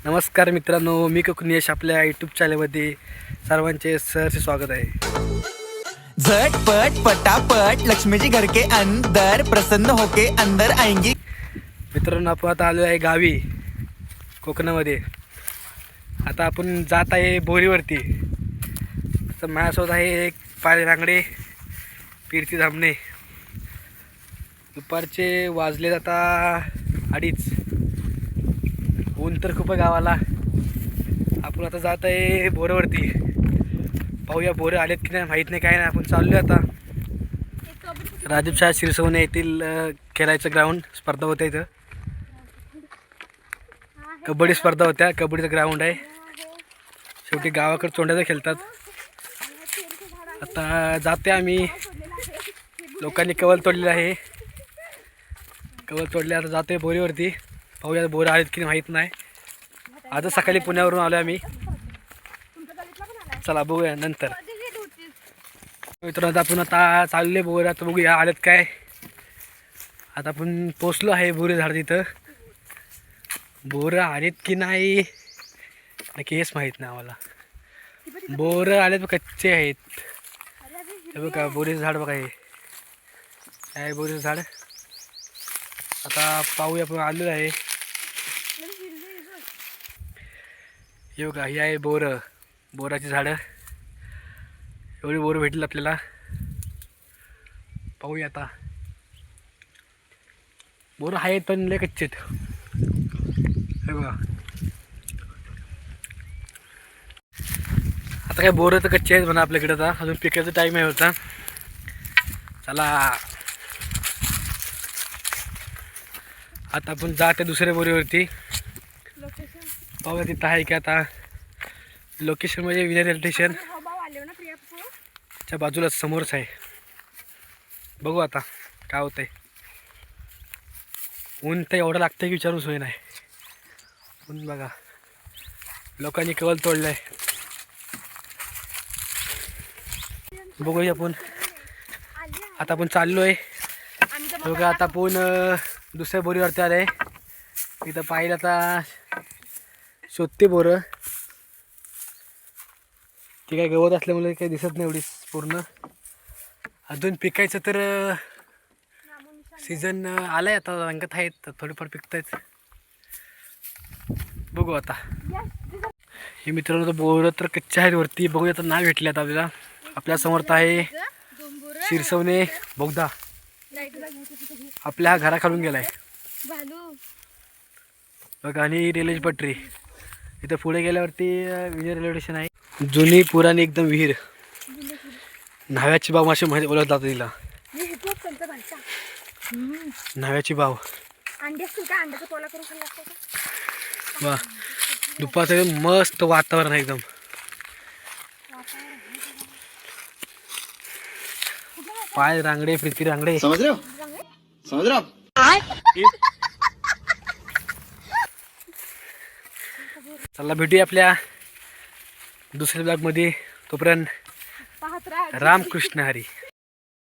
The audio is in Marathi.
नमस्कार मित्रांनो, मी कोकणेश आपल्या यूट्यूब चॅनलमध्ये सर्वांचे सहर्ष स्वागत आहे. झटपट पटापट लक्ष्मी जी घर के अंदर प्रसन्न होके अंदर आएंगी. मित्रांनो, आपण आता आलो आहे गावी कोकणामध्ये. आता आपण जात आहे बोरीवरती. तर माझ्यासोबत आहे एक पाय रांगडे कीर्ती धामणे. दुपारचे वाजले आता 2:30. ऊन तर खूप आहे गावाला. आपण आता जात आहे बोरवरती. पाहूया बोरं आलेत की नाही माहीत नाही, काय नाही. आपण चाललो आता राजूशाह शिरसवणे येथील खेळायचं ग्राउंड स्पर्धा होत्या. इथं कबड्डी स्पर्धा होत्या. कबड्डीचं ग्राउंड आहे. शेवटी गावाकडे तोंडाचं खेळतात. आता जाते आम्ही. लोकांनी कवल तोडलेलं आहे. कवल तोडले. आता जाते बोरीवरती. पाहूया बोरं आलेत की माहीत नाही. आजच सकाळी पुण्यावरून आलो आम्ही. चला बघूया नंतर. मित्रांनो, आपण आता चालले बोर. आता बघूया आलेत काय. आता आपण पोचलो आहे बोरे झाड. तिथं बोरं आलेत की नाही नक्की हेच माहीत नाही आम्हाला. बोरं आलेत पण कच्चे आहेत. हे बघा बोरीचं झाड बघा. हे आहे बोरीचं झाड. आता पाहूया आपण आलेलं आहे. हे बघा ही आहे बोरं. बोराची झाडं. एवढी बोरं भेटली आपल्याला. पाहूया आता. बोरं आहेत पण लय कच्चे आहेत. हे बघा आता काय बोरं तर कच्चे आहेत म्हणा आपल्याकडे. आता अजून पिकाचा टाईम आहे होता. चला आता आपण जाते दुसऱ्या बोरीवरती. पाहूया तिथं आहे की. आता लोकेशन म्हणजे विनर रेल्वे स्टेशनच्या बाजूला समोरच आहे. बघू आता काय होतंय. ऊन तर एवढं लागतं की विचारून सोय नाही. ऊन बघा. लोकांनी कवल तोडलं आहे. बघूया आपण. आता आपण चाललो आहे. बघा आता आपण दुसऱ्या बोरीवरती आलं आहे. इथं पाहिलं आता शोधते बोरं. ती काय गवत असल्यामुळे काही दिसत नाही एवढी पूर्ण. अजून पिकायचं तर सीझन आलं आहे. आता रंगत आहेत. थोडेफार पिकत आहेत. बघू आता. हे मित्रांनो, तर बोरं तर कच्चे आहेत वरती. बघूया आता नाही भेटले. आता आपल्याला आपल्या समोर आहे शिरसवणे बोगदा. आपल्या घराखालून गेलाय बघा. आणि रेल्वेची पटरी. इथं पुढे गेल्यावरती विजय रेल्वे स्टेशन आहे. जुनी पुराणी एकदम विहीर. न्हाव्याची बाव अशी माहिती ओळख जातं तिला. न्हाव्याची बाव. वा दुपारचं मस्त वातावरण आहे एकदम. पाय रांगडे प्रीती रांगडे. समझ रहे हो चला भेटूया आपल्या दुसऱ्या ब्लॉगमध्ये. तोपर्यंत रामकृष्ण हरी.